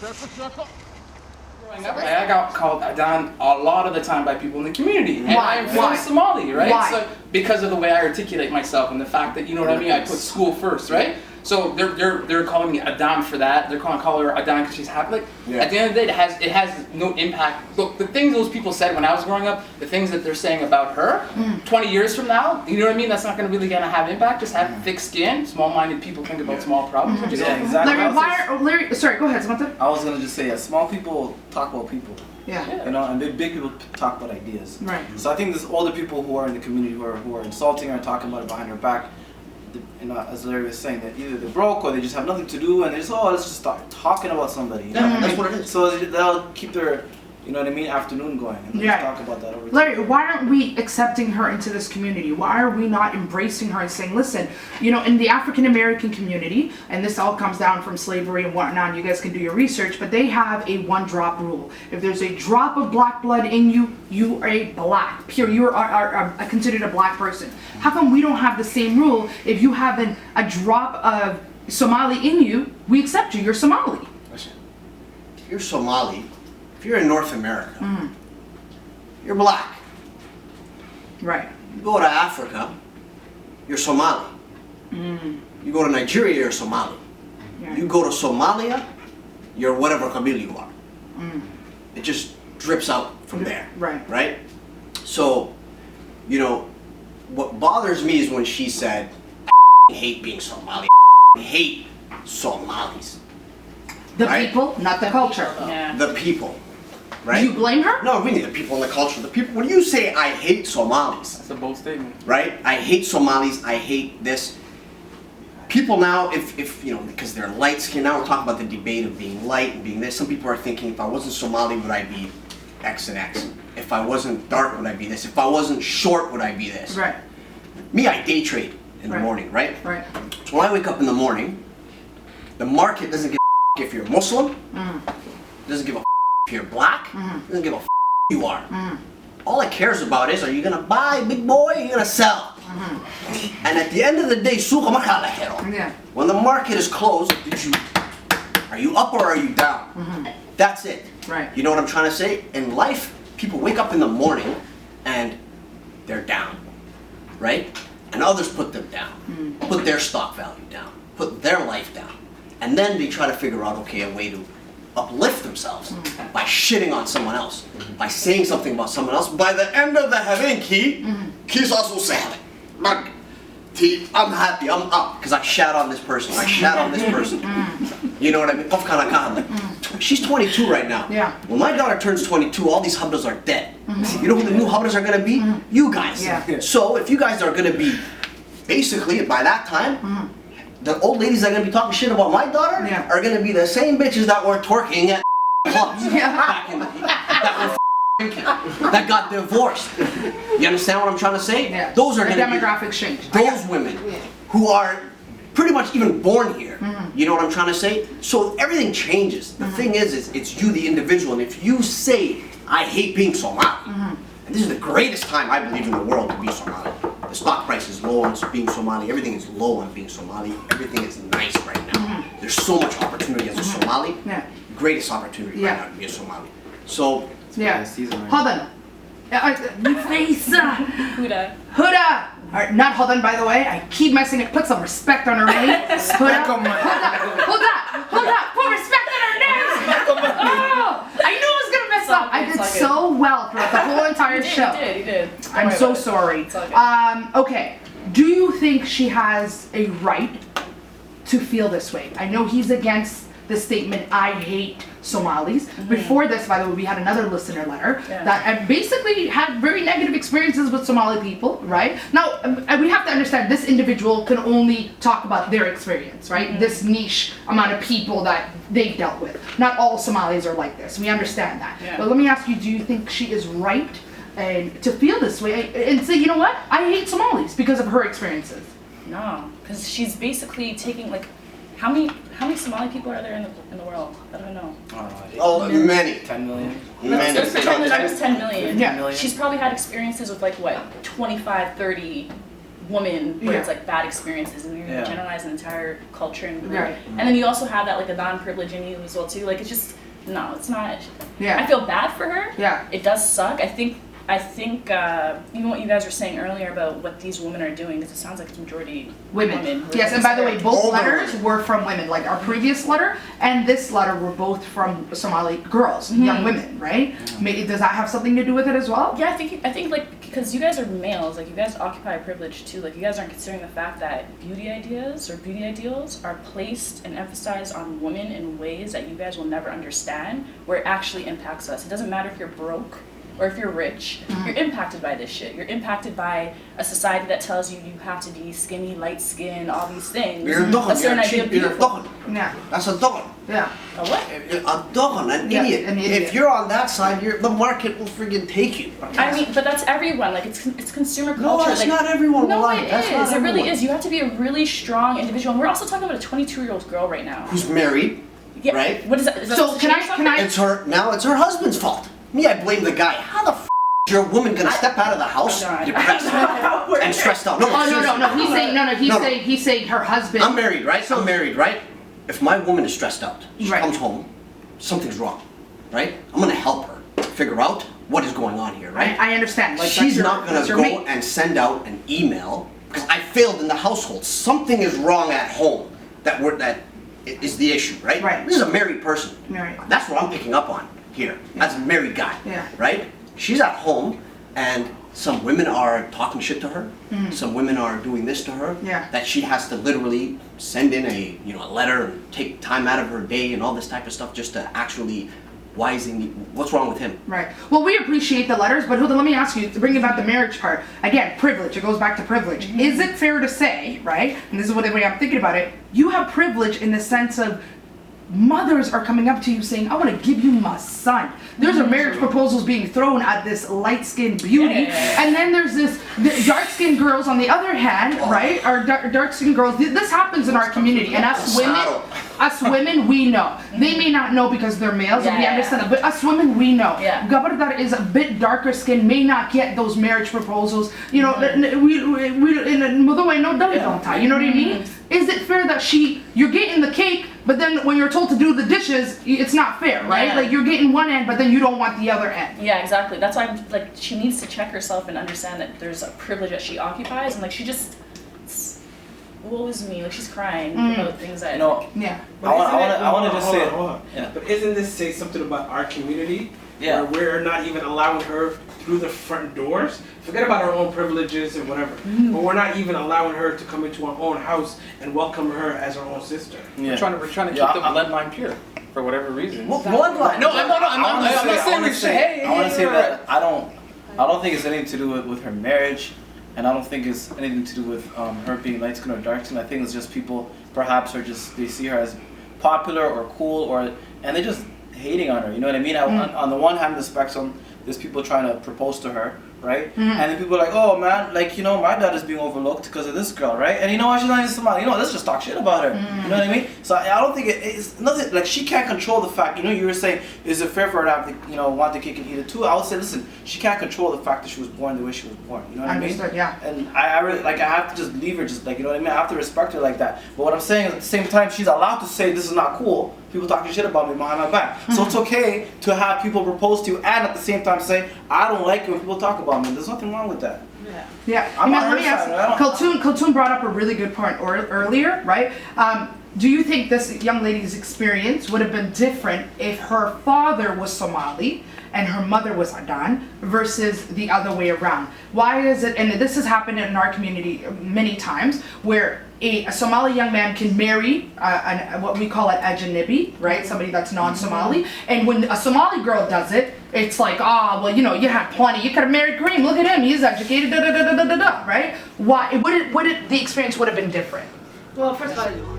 Sheeko Sheeko. Growing up, I got called CADAAN a lot of the time by people in the community. And Why? I'm full Somali, right? Why? So because of the way I articulate myself and the fact that, you know what I mean, I put school first, right? So they're calling me CADAAN for that. They're calling her CADAAN because she's happy. Like, at the end of the day, it has no impact. Look, the things those people said when I was growing up, the things that they're saying about her, 20 years from now, you know what I mean? That's not really gonna have impact. Just have thick skin. Small-minded people think about small problems. Which is exactly. Larry, sorry, go ahead, Samantha. I was gonna just say, small people talk about people. Yeah. You know, and big people talk about ideas. Right. So I think there's older people who are in the community who are insulting her and talking about it behind her back. You know, as Larry was saying, that either they're broke or they just have nothing to do, and they just, let's just start talking about somebody. You know? Yeah, that's what it is. So they'll keep their, you know what I mean, afternoon going, and just talk about that over Larry, why aren't we accepting her into this community? Why are we not embracing her and saying, listen, you know, in the African American community, and this all comes down from slavery and whatnot, and you guys can do your research, but they have a one-drop rule. If there's a drop of black blood in you, you are a black, pure, you are considered a black person. How come we don't have the same rule? If you have a drop of Somali in you, we accept you, you're Somali. Listen, if you're Somali, if you're in North America, you're black. Right. You go to Africa, you're Somali. You go to Nigeria, you're Somali. Yeah. You go to Somalia, you're whatever Kabila you are. It just drips out from there. Right. Right? So, you know, what bothers me is when she said, I hate being Somali. I hate Somalis. The Right? people, not the culture. Yeah. The people. Right? You blame her? No, really, the people in the culture. The people. When you say I hate Somalis, That's a bold statement. right? I hate Somalis. I hate this. People now, if you know, because they're light skinned, now we're talking about the debate of being light and being this. Some people are thinking, if I wasn't Somali, would I be X and X? If I wasn't dark, would I be this? If I wasn't short, would I be this? Right. Me, I day trade in the Right. morning, right? Right. So when I wake up in the morning, the market doesn't give a if you're Muslim, doesn't give a if you're black, doesn't give a who you are. All it cares about is, are you gonna buy, big boy, or are you gonna sell? And at the end of the day, suqa ma kala hero. Yeah. When the market is closed, are you up or are you down? That's it. Right. You know what I'm trying to say? In life, people wake up in the morning and they're down, right? And others put them down, put their stock value down, put their life down. And then they try to figure out, okay, a way to uplift themselves by shitting on someone else, by saying something about someone else. By the end of the havenki, he's also saying, look, I'm happy, I'm up, because I shat on this person, I shat on this person. You know what I mean? Of kind of like, she's 22 right now. Yeah. When my daughter turns 22, all these habdas are dead. You know who the new habdas are going to be? You guys. Yeah. So if you guys are going to be, basically, by that time, the old ladies that are going to be talking shit about my daughter are going to be the same bitches that were twerking at clubs back in the day, that got divorced. You understand what I'm trying to say? Yeah. Those are the going to be demographics change. those women who are pretty much even born here. You know what I'm trying to say? So everything changes. The thing is it's you, the individual, and if you say, I hate being Somali, and this is the greatest time I believe in the world to be Somali. The stock price is low on being Somali. Everything is low on being Somali. Everything is nice right now. There's so much opportunity as a Somali. Yeah. Greatest opportunity right now to be a Somali. So, Yeah. season right Hold on. Huda. Huda! Alright, not Huda, by the way. I keep messing it. Put some respect on her name. Huda. Huda. Put respect on her name. Oh, I knew I was gonna mess up. I did so well throughout the whole entire show. You did. I'm so sorry. It's all good. Okay. Do you think she has a right to feel this way? I know he's against the statement, I hate Somalis. Before this, by the way, we had another listener letter that basically had very negative experiences with Somali people, right? Now, we have to understand this individual can only talk about their experience, right? This niche amount of people that they've dealt with. Not all Somalis are like this. We understand that. Yeah. But let me ask you, do you think she is right to feel this way and say, you know what? I hate Somalis because of her experiences. No, because she's basically taking like, how many Somali people are there in the world? I don't know. oh, many. 10 million. Many. Let's pretend that there's 10 million. Yeah. She's probably had experiences with like what, 25, 30 woman where Yeah. it's like bad experiences and you're gonna generalize an entire culture and Right. and then you also have that like a non-privilege in you as well too. Like it's just no, it's not. Yeah. I feel bad for her. Yeah. It does suck. I think even what you guys were saying earlier about what these women are doing, because it sounds like it's majority Women. who are Yes, and by the way, doing both All the letters women. were from women. Like our previous letter and this letter were both from Somali girls, young women, right? Does that have something to do with it as well? Yeah, I think like because you guys are males, like you guys occupy a privilege too. Like you guys aren't considering the fact that beauty ideas or beauty ideals are placed and emphasized on women in ways that you guys will never understand, where it actually impacts us. It doesn't matter if you're broke or if you're rich, you're impacted by this shit. You're impacted by a society that tells you you have to be skinny, light skin, all these things. You're a A dog, certain you're a idea of cheap, you're a beautiful. dog. Yeah. That's a dog. Yeah. A what? A dog, an Yeah, idiot. an idiot. If you're on that side, the market will friggin' take you. I mean, but that's everyone. Like it's consumer culture. No, that's like, not everyone. No, Malak. it That's not is. It really everyone. is. You have to be a really strong individual. And we're also talking about a 22-year-old girl right now. Who's married? Yeah. right? What is that? Is that So supposed to can I- change can I- something? It's her husband's fault. Me, I blame the guy. How the f is your woman gonna step out of the house God. depressed and stressed out? No, Oh no seriously. no no! He's saying no no. He's No, no. saying he's saying her husband. I'm married, right? I'm married, right? If my woman is stressed out, she Right. comes home, something's wrong, right? I'm gonna help her figure out what is going on here, right? I understand. Like She's that's your- not gonna that's your go mate. and send out an email because I failed in the household. Something is wrong at home that is the issue, right? Right. This is a married person. Married. That's what I'm picking up on here. That's a married guy. Yeah. Right? She's at home and some women are talking shit to her. Some women are doing this to her. Yeah. That she has to literally send in a letter and take time out of her day and all this type of stuff just to actually what's wrong with him? Right. Well, we appreciate the letters, but Hilda, let me ask you, to bring about the marriage part. Again, privilege. It goes back to privilege. Is it fair to say, right, and this is the way I'm thinking about it, you have privilege in the sense of mothers are coming up to you saying, I want to give you my son. There's a marriage proposals being thrown at this light-skinned beauty. Yeah. And then there's the dark-skinned girls on the other hand, right, are dark-skinned girls. This happens in our community, and us women, we know. They may not know because they're males, and we Yeah. understand that, but us women, we know. Yeah. Gabar that is a bit darker skin may not get those marriage proposals. You know, we in no don't tie. You know what I mean? Is it fair that you're getting the cake, but then when you're told to do the dishes, it's not fair, right? Yeah. Like you're getting one end, but then you don't want the other end. Yeah, exactly. That's why I'm like, she needs to check herself and understand that there's a privilege that she occupies, and like she just, woe is me. Like she's crying about things that. You know, Yeah. I want to just say, hold on. Yeah. But isn't this say something about our community? Yeah. Where we're not even allowing her through the front doors. Forget about our own privileges and whatever. But we're not even allowing her to come into our own house and welcome her as our own sister. We're trying to keep Yeah, the bloodline pure for whatever reason. What bloodline? No, I'm not saying we should. Hey, I want to say hey, that I don't think it's anything to do with her marriage, and I don't think it's anything to do with her being light skin or dark skin. I think it's just people perhaps they see her as popular or cool and they're just hating on her. You know what I mean? On the one hand of the spectrum, there's people trying to propose to her, right? And then people are like, oh man, like, my dad is being overlooked because of this girl, right? And you know what, she's not even Somali. Let's just talk shit about her. You know what I mean? So I don't think it's nothing, like she can't control the fact, you were saying, is it fair for her to have the, want the cake and eat it too? I would say, listen, she can't control the fact that she was born the way she was born. You know what I mean? Understood, yeah. And I really, I have to just leave her, just like, you know what I mean? I have to respect her like that. But what I'm saying is at the same time, she's allowed to say this is not cool. People talking shit about me behind my back. So it's okay to have people propose to you and at the same time say, I don't like it when people talk about me. There's nothing wrong with that. Yeah. I'm on let her me ask, side. Kulthum brought up a really good point earlier, right? Do you think this young lady's experience would have been different if her father was Somali and her mother was Adan versus the other way around? Why is it, and this has happened in our community many times, where a Somali young man can marry what we call an ajnabi, right? Somebody that's non-Somali. And when a Somali girl does it, it's like, you had plenty. You could have married Kareem. Look at him. He's educated, right? Why? The experience would have been different? Well, first of all,